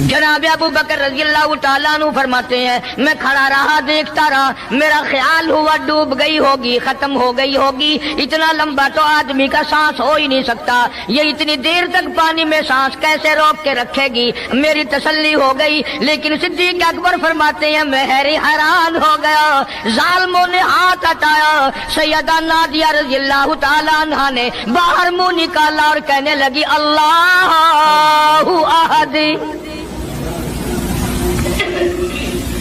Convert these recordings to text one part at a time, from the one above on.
جناب ابو بکر رضی اللہ تعالیٰ عنہ فرماتے ہیں میں کھڑا رہا دیکھتا رہا، میرا خیال ہوا ڈوب گئی ہوگی، ختم ہو گئی ہوگی، اتنا لمبا تو آدمی کا سانس ہو ہی نہیں سکتا، یہ اتنی دیر تک پانی میں سانس کیسے روک کے رکھے گی؟ میری تسلی ہو گئی، لیکن صدیق اکبر فرماتے ہیں میں حیران ہو گیا، ظالموں نے ہاتھ ہٹایا، سیدہ نادیہ رضی اللہ تعالیٰ عنہا نے باہر منہ نکالا اور کہنے لگی اللہ احد۔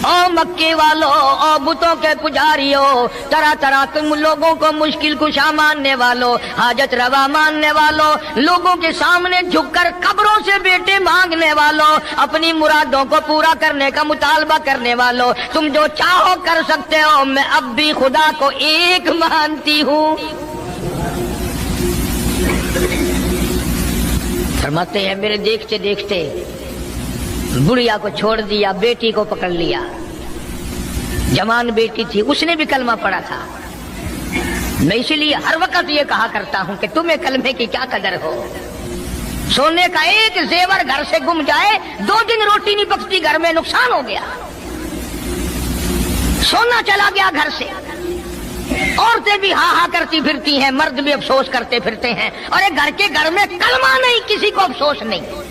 او مکے والو، او بتوں کے پجاریوں، طرح طرح تم لوگوں کو مشکل کشا ماننے والو، حاجت روا ماننے والو، لوگوں کے سامنے جھک کر قبروں سے بیٹے مانگنے والو، اپنی مرادوں کو پورا کرنے کا مطالبہ کرنے والو، تم جو چاہو کر سکتے ہو، میں اب بھی خدا کو ایک مانتی ہوں۔ فرماتے ہیں میرے دیکھتے دیکھتے بڑھیا کو چھوڑ دیا، بیٹی کو پکڑ لیا، جوان بیٹی تھی، اس نے بھی کلمہ پڑھا تھا۔ میں اسی لیے ہر وقت یہ کہا کرتا ہوں کہ تمہیں کلمے کی کیا قدر ہو۔ سونے کا ایک زیور گھر سے گم جائے، 2 دن روٹی نہیں پکتی گھر میں، نقصان ہو گیا، سونا چلا گیا گھر سے۔ عورتیں بھی ہاں ہاں کرتی پھرتی ہیں، مرد بھی افسوس کرتے پھرتے ہیں، اور ایک گھر کے گھر میں کلمہ نہیں، کسی کو افسوس نہیں۔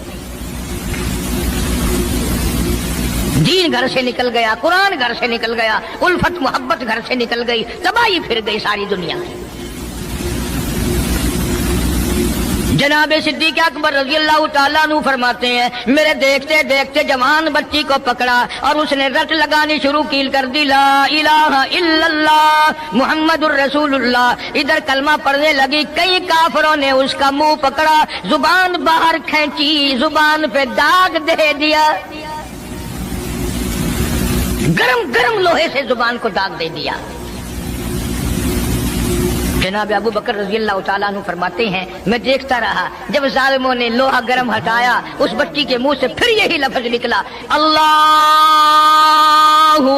دین گھر سے نکل گیا، قرآن گھر سے نکل گیا، الفت محبت گھر سے نکل گئی، تباہی پھر گئی ساری دنیا کی۔ جناب صدیق اکبر رضی اللہ تعالیٰ عنہ فرماتے ہیں میرے دیکھتے دیکھتے جوان بچی کو پکڑا اور اس نے رٹ لگانی شروع کی کر دی، لا الہ الا اللہ محمد الرسول اللہ۔ ادھر کلمہ پڑھنے لگی، کئی کافروں نے اس کا منہ پکڑا، زبان باہر کھینچی، زبان پہ داغ دے دیا، گرم گرم لوہے سے زبان کو داغ دے دیا۔ جناب ابو بکر رضی اللہ تعالیٰ عنہ فرماتے ہیں میں دیکھتا رہا، جب ظالموں نے لوہا گرم ہٹایا، اس بچی کے منہ سے پھر یہی لفظ نکلا، اللہ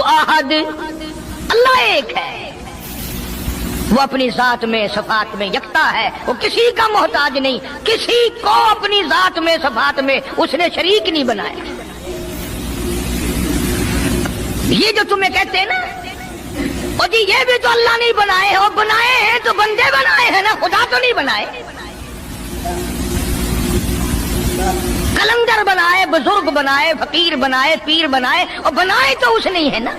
احد، اللہ ایک ہے، وہ اپنی ذات میں صفات میں یکتا ہے، وہ کسی کا محتاج نہیں، کسی کو اپنی ذات میں صفات میں اس نے شریک نہیں بنایا۔ یہ جو تمہیں کہتے ہیں نا اور جی یہ بھی تو اللہ نہیں بنائے، اور بنائے ہیں تو بندے بنائے ہیں نا، خدا تو نہیں بنائے۔ کلندر بنائے، بزرگ بنائے، فقیر بنائے، پیر بنائے، اور بنائے تو اس نہیں ہے نا۔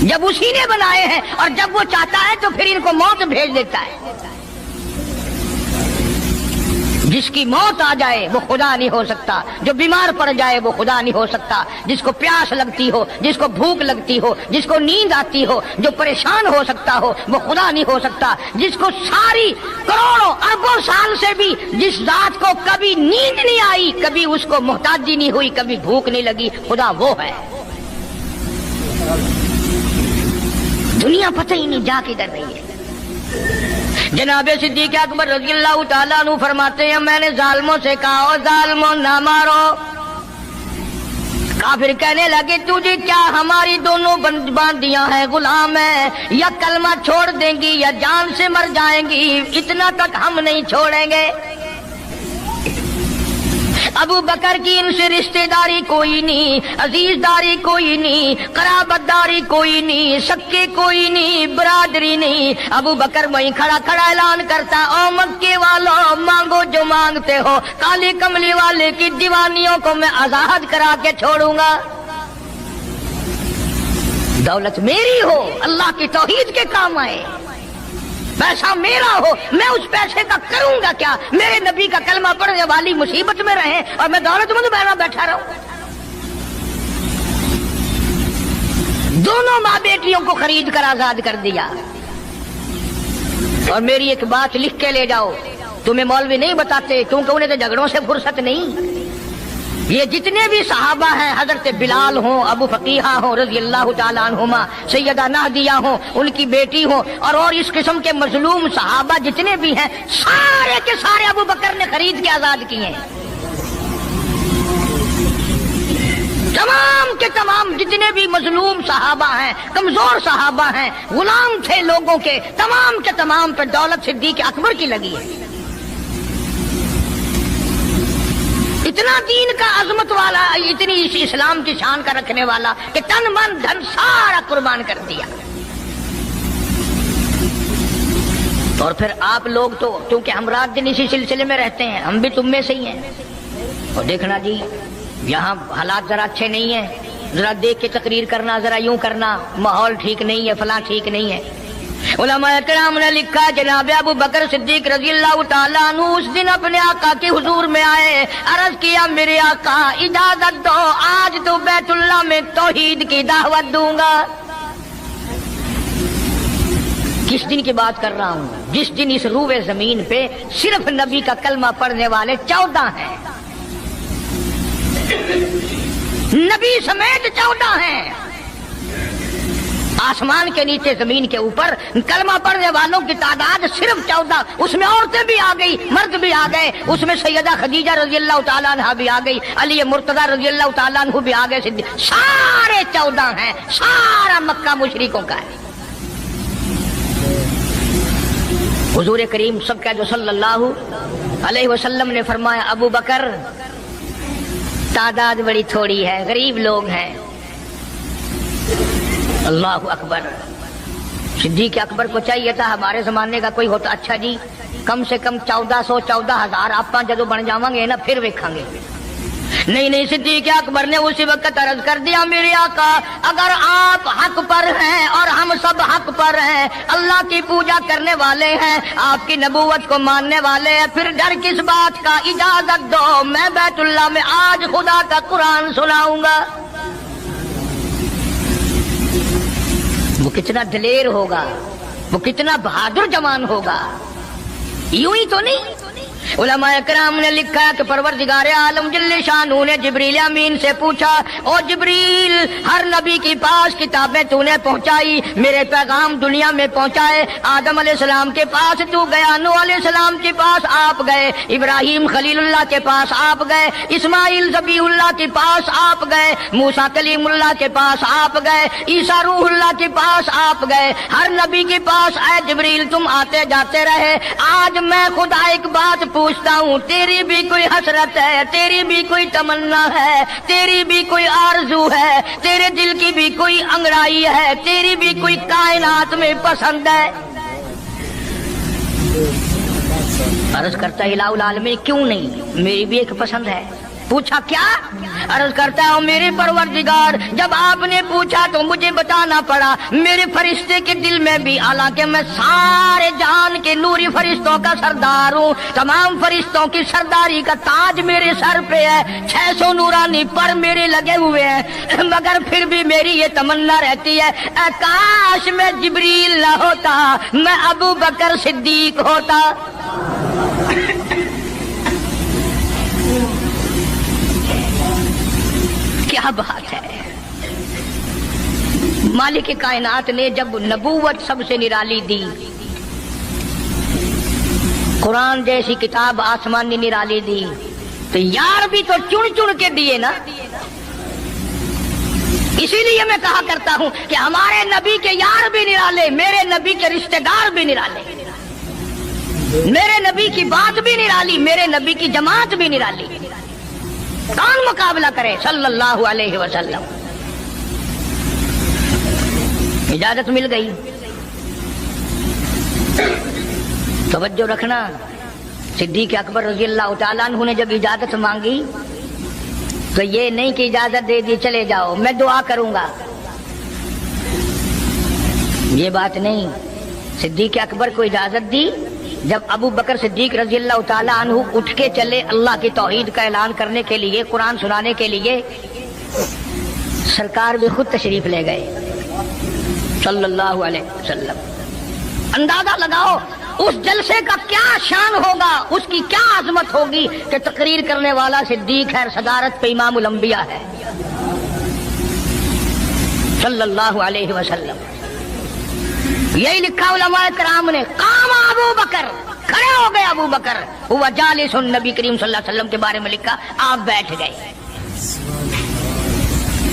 جب اسی نے بنائے ہیں اور جب وہ چاہتا ہے تو پھر ان کو موت بھیج دیتا ہے۔ جس کی موت آ جائے وہ خدا نہیں ہو سکتا، جو بیمار پڑ جائے وہ خدا نہیں ہو سکتا، جس کو پیاس لگتی ہو، جس کو بھوک لگتی ہو، جس کو نیند آتی ہو، جو پریشان ہو سکتا ہو وہ خدا نہیں ہو سکتا، جس کو ساری کروڑوں اربوں سال سے بھی جس ذات کو کبھی نیند نہیں آئی، کبھی اس کو محتاجی نہیں ہوئی، کبھی بھوک نہیں لگی، خدا وہ ہے۔ دنیا پتہ ہی نہیں جا کدھر رہی ہے۔ جناب صدیق اکبر رضی اللہ تعالیٰ عنہ فرماتے ہیں میں نے ظالموں سے کہا او ظالموں نہ مارو۔ کافر کہنے لگے تجھے کیا ہماری دونوں باندیاں ہیں، غلام ہیں، یا کلمہ چھوڑ دیں گی یا جان سے مر جائیں گی، اتنا تک ہم نہیں چھوڑیں گے۔ ابو بکر کی ان سے رشتہ داری کوئی نہیں، عزیز داری کوئی نہیں، قرابت داری کوئی نہیں، سکے کوئی نہیں، برادری نہیں۔ ابو بکر وہیں کھڑا کھڑا اعلان کرتا او مکے والو مانگو جو مانگتے ہو، کالی کملی والے کی دیوانیوں کو میں آزاد کرا کے چھوڑوں گا۔ دولت میری ہو، اللہ کی توحید کے کام آئے، پیسہ میرا ہو، میں اس پیسے کا کروں گا کیا؟ میرے نبی کا کلمہ پڑھنے والی مصیبت میں رہے اور میں دولت مند بہنا بیٹھا رہوں۔ دونوں ماں بیٹیوں کو خرید کر آزاد کر دیا۔ اور میری ایک بات لکھ کے لے جاؤ، تمہیں مولوی نہیں بتاتے کیونکہ انہیں تو جھگڑوں سے فرصت نہیں۔ یہ جتنے بھی صحابہ ہیں، حضرت بلال ہوں، ابو فقیہہ ہوں رضی اللہ تعالیٰ عنہما، سیدہ نہدیہ ہوں، ان کی بیٹی ہوں، اور اس قسم کے مظلوم صحابہ جتنے بھی ہیں، سارے کے سارے ابو بکر نے خرید کے آزاد کیے ہیں۔ تمام کے تمام جتنے بھی مظلوم صحابہ ہیں، کمزور صحابہ ہیں، غلام تھے لوگوں کے، تمام کے تمام پہ دولت صدیق اکبر کی لگی ہے۔ اتنا دین کا عظمت والا، اتنی اس اسلام کی شان کا رکھنے والا کہ تن من دھن سارا قربان کر دیا. اور پھر آپ لوگ تو کیونکہ ہم رات دن اسی سلسلے میں رہتے ہیں، ہم بھی تم میں سے ہی ہیں. اور دیکھنا جی یہاں حالات ذرا اچھے نہیں ہیں، ذرا دیکھ کے تقریر کرنا، ذرا یوں کرنا، ماحول ٹھیک نہیں ہے، فلاں ٹھیک نہیں ہے. علماء کرام نے لکھا جناب ابو بکر صدیق رضی اللہ تعالیٰ عنہ اس دن اپنے آقا کے حضور میں آئے، عرض کیا میرے آقا اجازت دو، آج تو بیت اللہ میں توحید کی دعوت دوں گا. کس دن کی بات کر رہا ہوں؟ جس دن اس روئے زمین پہ صرف نبی کا کلمہ پڑھنے والے 14 ہیں، نبی سمیت 14 ہیں. آسمان کے نیچے زمین کے اوپر کلمہ پڑھنے والوں کی تعداد صرف 14، اس میں عورتیں بھی آ گئی، مرد بھی آ گئے، اس میں سیدہ خدیجہ رضی اللہ تعالیٰ عنہ بھی آ گئی، علی مرتضیٰ رضی اللہ تعالیٰ عنہ بھی آ گئے، سارے 14 ہیں. سارا مکہ مشرکوں کا ہے. حضور کریم سب کا جو صلی اللہ علیہ وسلم نے فرمایا ابو بکر تعداد بڑی تھوڑی ہے، غریب لوگ ہیں. اللہ اکبر. صدیق اکبر کو چاہیے تھا ہمارے زمانے کا کوئی ہوتا اچھا جی کم سے کم 1400-14,000 آپ جدو بن جاواں گے نا پھر ویکھاں گے. نہیں صدیق اکبر نے اسی وقت عرض کر دیا میرے آقا اگر آپ حق پر ہیں اور ہم سب حق پر ہیں، اللہ کی پوجا کرنے والے ہیں، آپ کی نبوت کو ماننے والے ہیں، پھر ڈر کس بات کا؟ اجازت دو میں بیت اللہ میں آج خدا کا قرآن سناؤں گا. وہ کتنا دلیر ہوگا، وہ کتنا بہادر جوان ہوگا. یوں ہی تو نہیں. علماء کرام نے لکھا کہ پروردگار عالم جل شانہ نے جبریل امین سے پوچھا او جبریل ہر نبی کے پاس کتابیں تو نے پہنچائی، میرے پیغام دنیا میں پہنچائے. آدم علیہ السلام کے پاس تو گیا، نوح علیہ السلام کے پاس آپ گئے، ابراہیم خلیل اللہ کے پاس آپ گئے، اسماعیل ذبیح اللہ کے پاس آپ گئے، موسیٰ کلیم اللہ کے پاس آپ گئے، عیسیٰ روح اللہ کے پاس آپ گئے. ہر نبی کے پاس اے جبریل تم آتے جاتے رہے. آج میں خدا ایک بات پوچھتا ہوں، تیری بھی کوئی حسرت ہے، تیری بھی کوئی تمنا ہے، تیری بھی کوئی آرزو ہے، تیرے دل کی بھی کوئی انگڑائی ہے، تیری بھی کوئی کائنات میں پسند ہے؟ عرض کرتا ہے الہ العالمین کیوں نہیں، میری بھی ایک پسند ہے. پوچھا کیا؟ عرض کرتا ہوں میرے پروردگار جب آپ نے پوچھا تو مجھے بتانا پڑا میرے فرشتے کے دل میں بھی، حالانکہ میں سارے جہان کے نوری فرشتوں کا سردار ہوں، تمام فرشتوں کی سرداری کا تاج میرے سر پہ ہے، 600 نورانی پر میرے لگے ہوئے ہیں، مگر پھر بھی میری یہ تمنا رہتی ہے اے کاش میں جبریل نہ ہوتا، میں ابو بکر صدیق ہوتا. کیا بات ہے. مالک کائنات نے جب نبوت سب سے نرالی دی، قرآن جیسی کتاب آسمان نے نرالی دی، تو یار بھی تو چن چن کے دیے نا. اسی لیے میں کہا کرتا ہوں کہ ہمارے نبی کے یار بھی نرالے، میرے نبی کے رشتہ دار بھی نرالے، میرے نبی کی بات بھی نرالی، میرے نبی کی جماعت بھی نرالی. کون مقابلہ کرے صلی اللہ علیہ وسلم. اجازت مل گئی. توجہ رکھنا، صدیق اکبر رضی اللہ تعالیٰ عنہ نے جب اجازت مانگی تو یہ نہیں کہ اجازت دے دی چلے جاؤ میں دعا کروں گا، یہ بات نہیں. صدیق اکبر کو اجازت دی. جب ابو بکر صدیق رضی اللہ تعالیٰ عنہ اٹھ کے چلے اللہ کی توحید کا اعلان کرنے کے لیے، قرآن سنانے کے لیے، سرکار بھی خود تشریف لے گئے صلی اللہ علیہ وسلم. اندازہ لگاؤ اس جلسے کا کیا شان ہوگا، اس کی کیا عظمت ہوگی کہ تقریر کرنے والا صدیق ہے، صدارت پہ امام الانبیاء ہے صلی اللہ علیہ وسلم. یہی لکھا علماء کرام نے، قام ابو بکر، کھڑے ہو گئے ابو بکر، ہوا جالس، نبی کریم صلی اللہ علیہ وسلم کے بارے میں لکھا آپ بیٹھ گئے.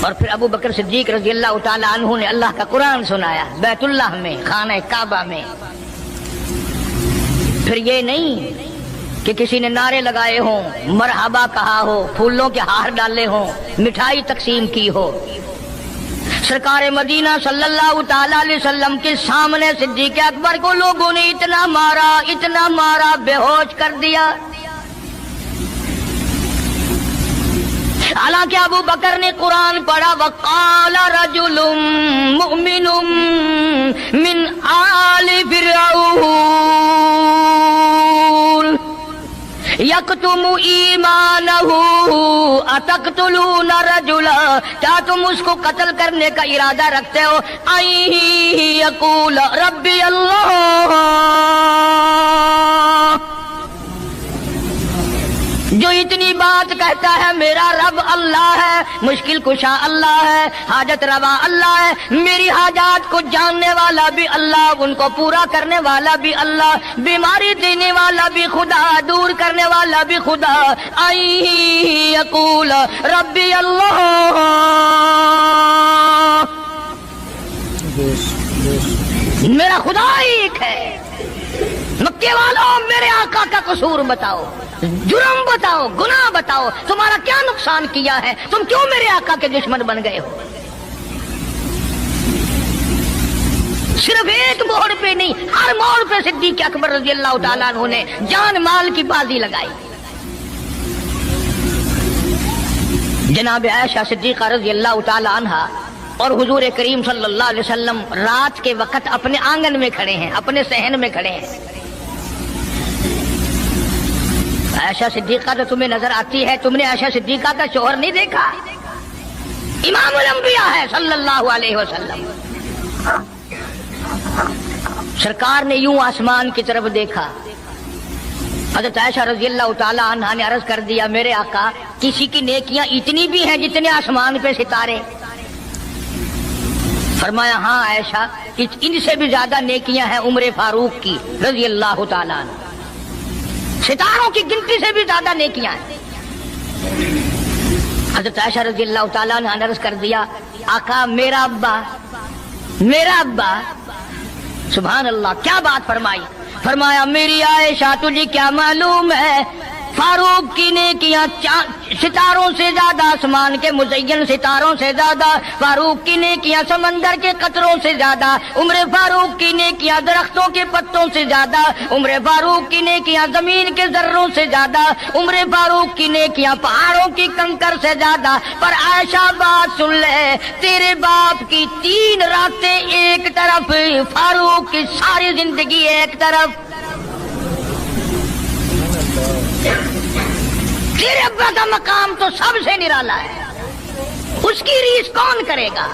اور پھر ابو بکر صدیق رضی اللہ تعالی عنہ نے اللہ کا قرآن سنایا بیت اللہ میں، خانہ کعبہ میں. پھر یہ نہیں کہ کسی نے نعرے لگائے ہوں، مرحبا کہا ہو، پھولوں کے ہار ڈالے ہوں، مٹھائی تقسیم کی ہو، سرکار مدینہ صلی اللہ تعالی علیہ وسلم کے سامنے صدیق اکبر کو لوگوں نے اتنا مارا بے ہوش کر دیا۔ حالانکہ ابو بکر نے قرآن پڑھا، وقال رجل مؤمن من آل فرعون یکتم ایمانہ اتقتلون رجلا، کیا تم اس کو قتل کرنے کا ارادہ رکھتے ہو؟ یقول ربی اللہ، جو اتنی بات کہتا ہے میرا رب اللہ ہے، مشکل کشا اللہ ہے، حاجت روا اللہ ہے، میری حاجات کو جاننے والا بھی اللہ، ان کو پورا کرنے والا بھی اللہ، بیماری دینے والا بھی خدا، دور کرنے والا بھی خدا۔ یقول ربی اللہ، میرا خدا ایک ہے۔ مکے والوں میرے آقا کا قصور بتاؤ، جرم بتاؤ، گناہ بتاؤ، تمہارا کیا نقصان کیا ہے؟ تم کیوں میرے آقا کے دشمن بن گئے ہو؟ صرف ایک موڑ پہ نہیں، ہر موڑ پہ صدیق اکبر رضی اللہ تعالیٰ عنہ نے جان مال کی بازی لگائی۔ جناب عائشہ صدیقہ رضی اللہ تعالیٰ عنہ اور حضور کریم صلی اللہ علیہ وسلم رات کے وقت اپنے آنگن میں کھڑے ہیں، اپنے صحن میں کھڑے ہیں۔ عائشہ صدیقہ تو تمہیں نظر آتی ہے، تم نے عائشہ صدیقہ کا شوہر نہیں دیکھا؟ امام الانبیاء ہے صلی اللہ علیہ وسلم۔ سرکار نے یوں آسمان کی طرف دیکھا، حضرت عائشہ رضی اللہ تعالی عنہا نے عرض کر دیا، میرے آقا کسی کی نیکیاں اتنی بھی ہیں جتنے آسمان پہ ستارے؟ فرمایا ہاں عائشہ، ان سے بھی زیادہ نیکیاں ہیں عمر فاروق کی رضی اللہ تعالیٰ عنہ، ستاروں کی گنتی سے بھی زیادہ نیکیاں ہیں۔ حضرت عائشہ رضی اللہ تعالیٰ عنہ نے عرض کر دیا، آقا میرا ابا، سبحان اللہ، کیا بات فرمائی؟ فرمایا میری عائشہ تجھے کیا معلوم ہے، فاروق کی نیکیاں ستاروں سے زیادہ، آسمان کے مزین ستاروں سے زیادہ، فاروق کی نیکیاں سمندر کے قطروں سے زیادہ، عمر فاروق کی نیکیاں درختوں کے پتوں سے زیادہ، عمر فاروق کی نیکیاں زمین کے ذروں سے زیادہ، عمر فاروق کی نیکیاں پہاڑوں کی کنکر سے زیادہ۔ پر عائشہ بات سن لے، تیرے باپ کی 3 راتیں ایک طرف، فاروق کی ساری زندگی ایک طرف۔ تیرے ابا کا مقام تو سب سے نرالا ہے، اس کی ریس کون کرے گا؟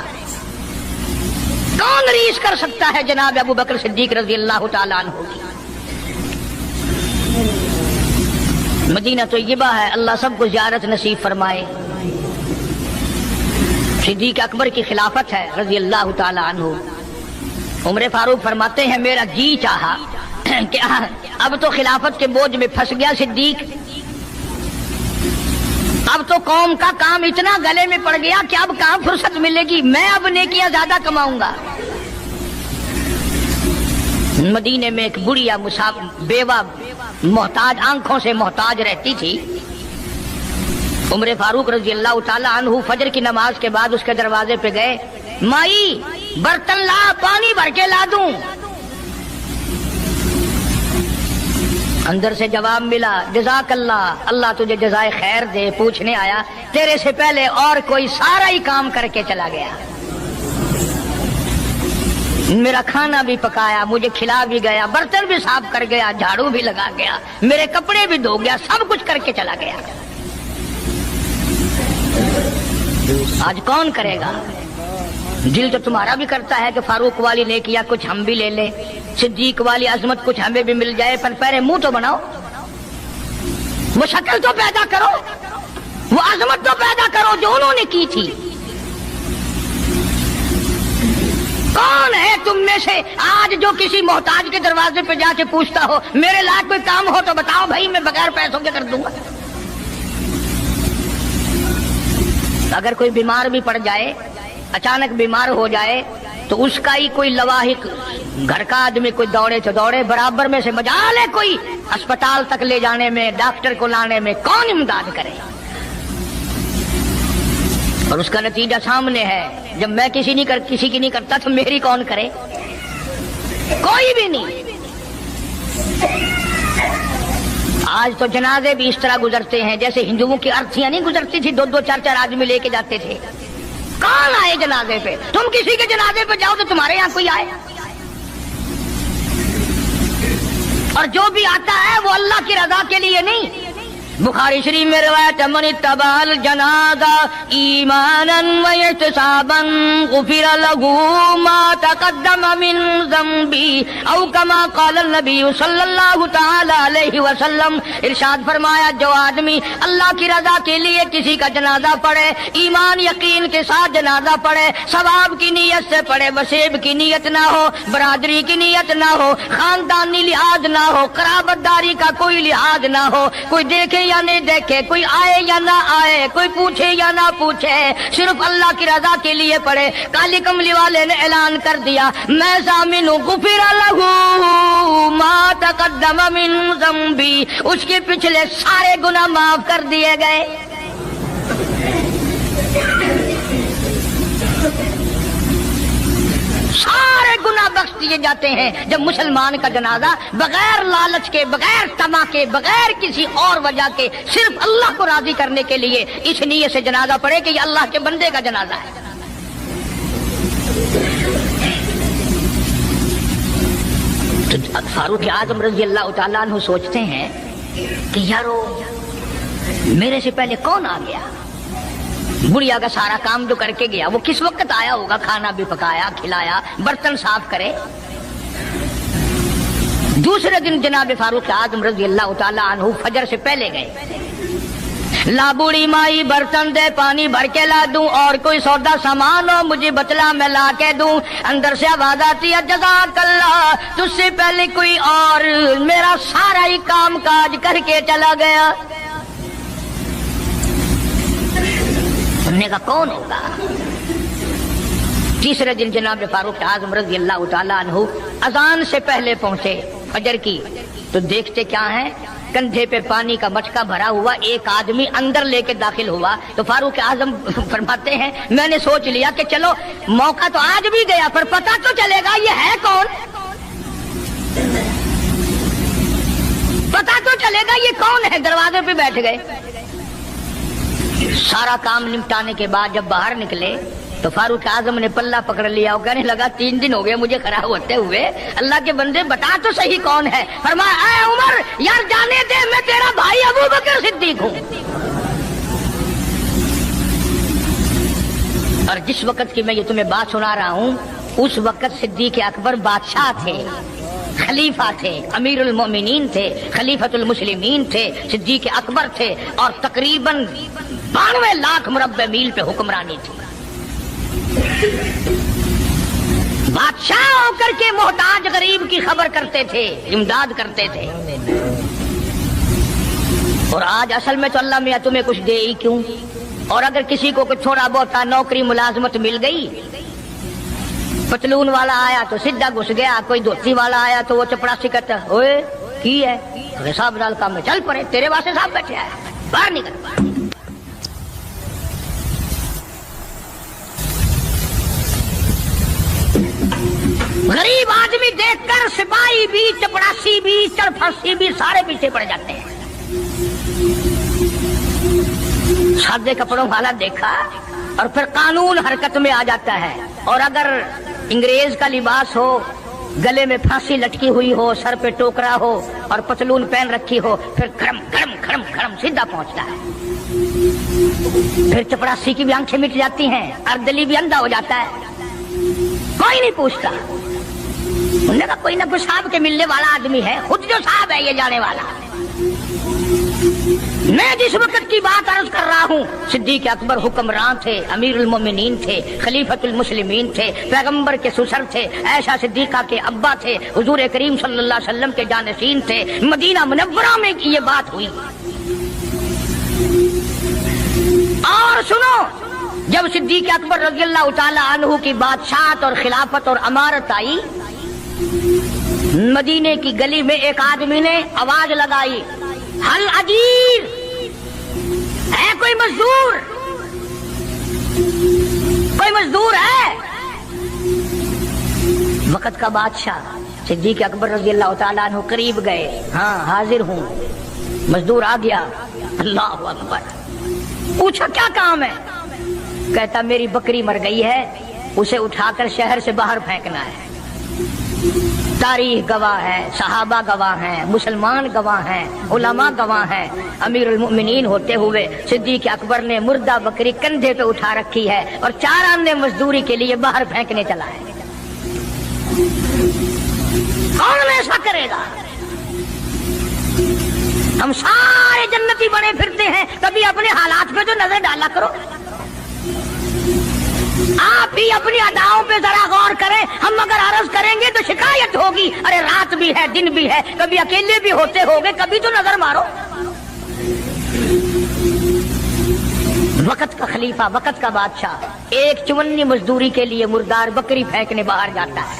کون ریس کر سکتا ہے جناب ابو بکر صدیق رضی اللہ تعالیٰ عنہ کی؟ مدینہ طیبہ ہے، اللہ سب کو زیارت نصیب فرمائے۔ صدیق اکبر کی خلافت ہے رضی اللہ تعالیٰ عنہ۔ عمر فاروق فرماتے ہیں میرا جی چاہا کہ اب تو خلافت کے بوجھ میں پھنس گیا صدیق، اب تو قوم کا کام اتنا گلے میں پڑ گیا کہ اب کہاں فرصت ملے گی، میں اب نیکیاں زیادہ کماؤں گا۔ مدینے میں ایک بڑھیا بیوہ محتاج، آنکھوں سے محتاج رہتی تھی۔ عمر فاروق رضی اللہ تعالی عنہ فجر کی نماز کے بعد اس کے دروازے پہ گئے، مائی برتن لا، پانی بھر کے لا دوں؟ اندر سے جواب ملا، جزاک اللہ، اللہ تجھے جزائے خیر دے، پوچھنے آیا تیرے سے پہلے اور کوئی سارا ہی کام کر کے چلا گیا، میرا کھانا بھی پکایا، مجھے کھلا بھی گیا، برتن بھی صاف کر گیا، جھاڑو بھی لگا گیا، میرے کپڑے بھی دھو گیا، سب کچھ کر کے چلا گیا۔ آج کون کرے گا؟ دل تو تمہارا بھی کرتا ہے کہ فاروق والی نے کیا کچھ ہم بھی لے لیں، صدیق والی عظمت کچھ ہمیں بھی مل جائے، پر پہلے منہ تو بناؤ، وہ شکل تو پیدا کرو، وہ عظمت تو پیدا کرو جو انہوں نے کی تھی۔ کون ہے تم میں سے آج جو کسی محتاج کے دروازے پہ جا کے پوچھتا ہو میرے لائق کوئی کام ہو تو بتاؤ بھائی، میں بغیر پیسوں کے کر دوں گا؟ اگر کوئی بیمار بھی پڑ جائے، اچانک بیمار ہو جائے، تو اس کا ہی کوئی لواحق گھر کا آدمی کوئی دوڑے تو دوڑے، برابر میں سے مجال ہے کوئی اسپتال تک لے جانے میں، ڈاکٹر کو لانے میں، کون امداد کرے؟ اور اس کا نتیجہ سامنے ہے، جب میں کسی کی نہیں کرتا تو میری کون کرے؟ کوئی بھی نہیں۔ آج تو جنازے بھی اس طرح گزرتے ہیں جیسے ہندوؤں کی ارتھیاں نہیں گزرتی تھی، 2 4 آدمی لے کے جاتے تھے۔ کون آئے جنازے پہ؟ تم کسی کے جنازے پہ جاؤ تو تمہارے یہاں کوئی آئے، اور جو بھی آتا ہے وہ اللہ کی رضا کے لیے نہیں۔ بخاری شریف میں روایت من اتبع الجنازہ ایمانا واحتسابا غفر له ما تقدم من ذنبی او کما قال النبی صلی اللہ تعالی علیہ وسلم۔ ارشاد فرمایا جو آدمی اللہ کی رضا کے لیے کسی کا جنازہ پڑھے، ایمان یقین کے ساتھ جنازہ پڑھے، ثواب کی نیت سے پڑھے، وسیب کی نیت نہ ہو، برادری کی نیت نہ ہو، خاندانی لحاظ نہ ہو، قرابت داری کا کوئی لحاظ نہ ہو، کوئی دیکھے یا نہیں دیکھے، کوئی آئے یا نہ آئے، کوئی پوچھے یا نہ پوچھے، صرف اللہ کی رضا کے لیے پڑھے۔ کالی کملی والے نے اعلان کر دیا میں ضامن ہوں، غفر لہ ما تقدم من ذنبی، اس کے پچھلے سارے گناہ معاف کر دیے گئے۔ سارے گناہ بخش دیے جاتے ہیں جب مسلمان کا جنازہ بغیر لالچ کے، بغیر طمع کے، بغیر کسی اور وجہ کے، صرف اللہ کو راضی کرنے کے لیے اس نیت سے جنازہ پڑھے کہ یہ اللہ کے بندے کا جنازہ ہے۔ تو فاروق اعظم رضی اللہ تعالیٰ عنہ سوچتے ہیں کہ یارو میرے سے پہلے کون آ گیا؟ بڑھیا کا سارا کام جو کر کے گیا وہ کس وقت آیا ہوگا؟ کھانا بھی پکایا، کھلایا، برتن صاف کرے۔ دوسرے دن جناب فاروق اعظم رضی اللہ تعالیٰ عنہ فجر سے پہلے گئے۔ لا بوڑھی مائی برتن دے، پانی بھر کے لا دوں، اور کوئی سودا سامان ہو مجھے بتلا میں لا کے دوں۔ اندر سے آواز آتی ہے جزاک اللہ، تجھ سے پہلے کوئی اور میرا سارا ہی کام کاج کر کے چلا گیا۔ نے کا کون ہوگا؟ تیسرے دن جناب فاروق اعظم رضی اللہ تعالیٰ عنہ اذان سے پہلے پہنچے فجر کی، تو دیکھتے کیا ہیں، کندھے پہ پانی کا مٹکا بھرا ہوا ایک آدمی اندر لے کے داخل ہوا۔ تو فاروق اعظم فرماتے ہیں میں نے سوچ لیا کہ چلو موقع تو آج بھی گیا، پر پتہ تو چلے گا یہ ہے کون، پتہ تو چلے گا یہ کون ہے۔ دروازے پہ بیٹھ گئے۔ سارا کام نمٹانے کے بعد جب باہر نکلے تو فاروق اعظم نے پلہ پکڑ لیا اور کہنے لگا 3 دن ہو گئے مجھے کھڑا ہوتے ہوئے، اللہ کے بندے بتا تو صحیح کون ہے۔ فرمایا اے عمر یار جانے دے، میں تیرا بھائی ابو بکر صدیق ہوں۔ اور جس وقت کی میں یہ تمہیں بات سنا رہا ہوں اس وقت صدیق اکبر بادشاہ تھے، خلیفہ تھے، امیر المومنین تھے، خلیفۃ المسلمین تھے، صدیق اکبر تھے، اور تقریباً 92 لاکھ مربع میل پہ حکمرانی تھی۔ بادشاہ ہو کر کے محتاج غریب کی خبر کرتے تھے، امداد کرتے تھے۔ اور آج اصل میں تو اللہ میاں تمہیں کچھ دے ہی کیوں، اور اگر کسی کو کچھ تھوڑا بہت نوکری ملازمت مل گئی، پتلون والا آیا تو سیدھا گھس گیا، کوئی دھوتی والا آیا تو وہ چپڑاسی کہتا اوئے کی ہے حساب ڈال کام میں چل پڑے، تیرے واسطے صاحب بیٹھے آئے، باہر نکل۔ غریب آدمی دیکھ کر سپاہی بھی، چپڑاسی بھی، چرفسی بھی سارے پیچھے پڑ جاتے ہیں۔ سادے کپڑوں والا دیکھا اور پھر قانون حرکت میں آ جاتا ہے، اور اگر انگریز کا لباس ہو، گلے میں پھانسی لٹکی ہوئی ہو، سر پہ ٹوکرا ہو اور پتلون پہن رکھی ہو، پھر کھڑم کھڑم کھڑم کھڑم سیدھا پہنچتا ہے۔ پھر چپڑاسی کی بھی آنکھیں مٹ جاتی ہیں، اردلی بھی اندھا ہو جاتا ہے، کوئی نہیں پوچھتا۔ انہوں نے کہا کوئی نہ کوئی صاحب کے ملنے والا آدمی ہے، خود جو صاحب ہے یہ جانے والا۔ میں جس وقت کی بات عرض کر رہا ہوں صدیق اکبر حکمران تھے، امیر المومنین تھے، خلیفۃ المسلمین تھے، پیغمبر کے سسر تھے، عائشہ صدیقہ کے ابا تھے، حضور کریم صلی اللہ علیہ وسلم کے جانشین تھے۔ مدینہ منورہ میں یہ بات ہوئی۔ اور سنو جب صدیق اکبر رضی اللہ تعالی عنہ کی بادشاہت اور خلافت اور امارت آئی، مدینے کی گلی میں ایک آدمی نے آواز لگائی، حل اجیر، ہے کوئی مزدور؟ کوئی مزدور ہے؟ وقت کا بادشاہ صدیق اکبر رضی اللہ تعالیٰ عنہ قریب گئے، ہاں حاضر ہوں۔ مزدور آ گیا، اللہ اکبر، پوچھا کیا کام ہے؟ کہتا میری بکری مر گئی ہے، اسے اٹھا کر شہر سے باہر پھینکنا ہے۔ تاریخ گواہ ہے، صحابہ گواہ ہیں، مسلمان گواہ ہیں، علماء گواہ ہیں، امیر المؤمنین ہوتے ہوئے صدیق اکبر نے مردہ بکری کندھے پہ اٹھا رکھی ہے اور 4 آنے مزدوری کے لیے باہر پھینکنے چلا ہے۔ کون ایسا کرے گا؟ ہم سارے جنتی بنے پھرتے ہیں، کبھی اپنے حالات پہ تو نظر ڈالا کرو۔ آپ بھی اپنی اداؤں پہ ذرا غور کریں، ہم اگر عرض کریں گے تو شکایت ہوگی، ارے رات بھی ہے دن بھی ہے، کبھی اکیلے بھی ہوتے ہوگے، کبھی تو نظر مارو۔ وقت کا خلیفہ، وقت کا بادشاہ ایک چونی مزدوری کے لیے مردار بکری پھینکنے باہر جاتا ہے،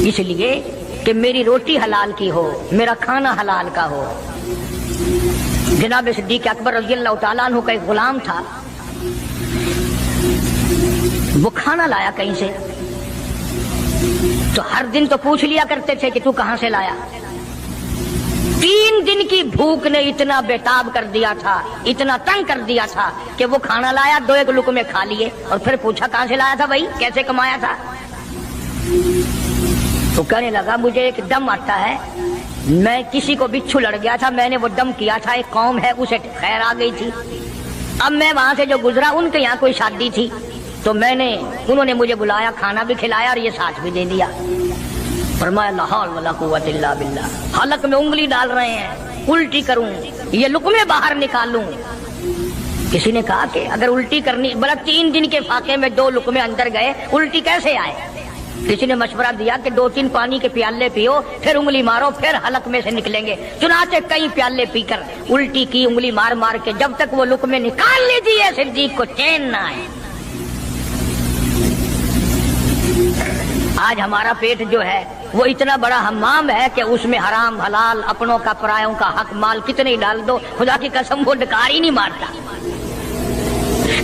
اس لیے کہ میری روٹی حلال کی ہو، میرا کھانا حلال کا ہو۔ جناب صدیق اکبر رضی اللہ تعالیٰ عنہ کا ایک غلام تھا، وہ کھانا لایا کہیں سے، تو ہر دن تو پوچھ لیا کرتے تھے کہ تو کہاں سے لایا۔ 3 دن کی بھوک نے اتنا بےتاب کر دیا تھا، اتنا تنگ کر دیا تھا کہ وہ کھانا لایا، 2 لقمے کھا لیے اور پھر پوچھا کہاں سے لایا تھا بھائی، کیسے کمایا تھا؟ تو کہنے لگا مجھے ایک دم آتا ہے، میں کسی کو بچھو لڑ گیا تھا، میں نے وہ دم کیا تھا، ایک قوم ہے اسے خیر آ گئی تھی، اب میں وہاں سے جو گزرا ان کے یہاں کوئی شادی تھی تو انہوں نے مجھے بلایا، کھانا بھی کھلایا اور یہ ساتھ بھی دے دیا۔ فرمایا لا حول ولا قوت الا باللہ، حلق میں انگلی ڈال رہے ہیں، الٹی کروں، یہ لقمے باہر نکالوں۔ کسی نے کہا کہ اگر الٹی کرنی، بلا 3 دن کے فاقے میں 2 لقمے اندر گئے، الٹی کیسے آئے؟ کسی نے مشورہ دیا کہ 2-3 پانی کے پیالے پیو، پھر انگلی مارو، پھر حلق میں سے نکلیں گے۔ چنانچہ کئی پیالے پی کر الٹی کی، انگلی مار مار کے، جب تک وہ لقمے نکال لی دیے صدیق کو چین نہ آئے۔ آج ہمارا پیٹ جو ہے وہ اتنا بڑا حمام ہے کہ اس میں حرام حلال، اپنوں کا پرایوں کا حق مال کتنے ہی ڈال دو، خدا کی قسم وہ ڈکار ہی نہیں مارتا۔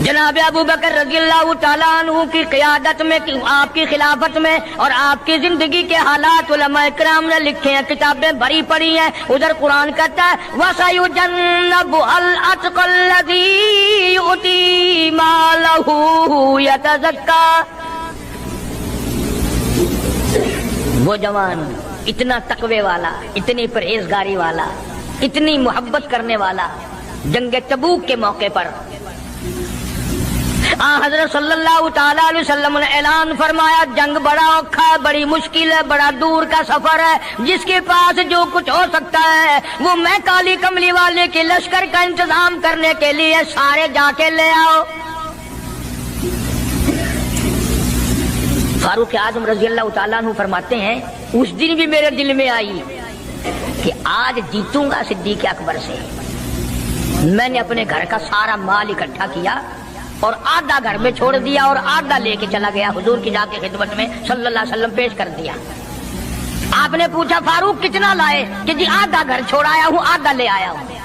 جناب ابو بکر رضی اللہ تعالیٰ عنہ کی قیادت میں، آپ کی خلافت میں اور آپ کی زندگی کے حالات علماء کرام نے لکھے ہیں، کتابیں بھری پڑی ہیں۔ ادھر قرآن کہتا ہے وَسَيُجَنَّبُهَا الْأَتْقَى الَّذِي يُؤْتِي مَالَهُ يَتَزَكَّى۔ وہ جوان اتنا تقوی والا، اتنی پرہیزگاری والا، اتنی محبت کرنے والا، جنگ تبوک کے موقع پر حضرت صلی اللہ تعالیٰ علیہ وسلم نے اعلان فرمایا جنگ بڑا اوکھا ہے، بڑی مشکل ہے، بڑا دور کا سفر ہے، جس کے پاس جو کچھ ہو سکتا ہے وہ میں کالی کملی والے کے لشکر کا انتظام کرنے کے لیے سارے جا کے لے آؤ۔ فاروق اعظم رضی اللہ تعالیٰ عنہ فرماتے ہیں اس دن بھی میرے دل میں آئی کہ آج جیتوں گا صدیق اکبر سے۔ میں نے اپنے گھر کا سارا مال اکٹھا کیا اور آدھا گھر میں چھوڑ دیا اور آدھا لے کے چلا گیا، حضور کی جا کے خدمت میں صلی اللہ علیہ وسلم پیش کر دیا۔ آپ نے پوچھا فاروق کتنا لائے؟ کہ جی آدھا گھر چھوڑایا ہوں، آدھا لے آیا ہوں۔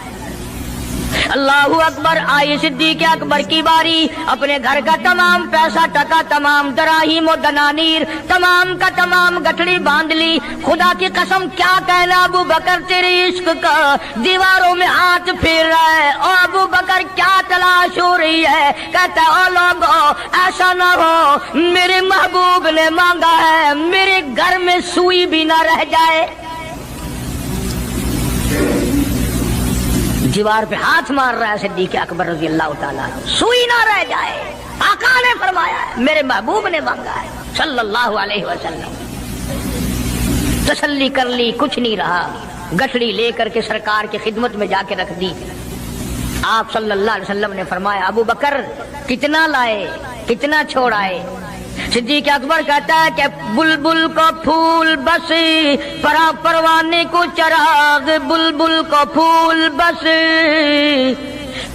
اللہ اکبر، آئی صدیق اکبر کی باری، اپنے گھر کا تمام پیسہ ٹکا، تمام دراہیم و دنانیر، تمام کا تمام گٹھڑی باندھ لی۔ خدا کی قسم کیا کہنا ابو بکر تیری عشق کا، دیواروں میں ہاتھ پھیر رہا ہے۔ او ابو بکر کیا تلاش ہو رہی ہے؟ کہتا ہے او لوگو ایسا نہ ہو میرے محبوب نے مانگا ہے میرے گھر میں سوئی بھی نہ رہ جائے۔ دیوار پہ ہاتھ مار رہا ہے صدیق اکبر رضی اللہ تعالیٰ، سوئی نہ رہ جائے۔ آقا نے فرمایا ہے، میرے محبوب نے مانگا ہے صلی اللہ علیہ وسلم۔ تسلی کر لی، کچھ نہیں رہا، گٹھڑی لے کر کے سرکار کی خدمت میں جا کے رکھ دی۔ آپ صلی اللہ علیہ وسلم نے فرمایا ابو بکر کتنا لائے، کتنا چھوڑائے؟ صدیق اکبر کہتا ہے کہ بلبل کو پھول بس، پروانے کو چراغ، بلبل کو پھول بس،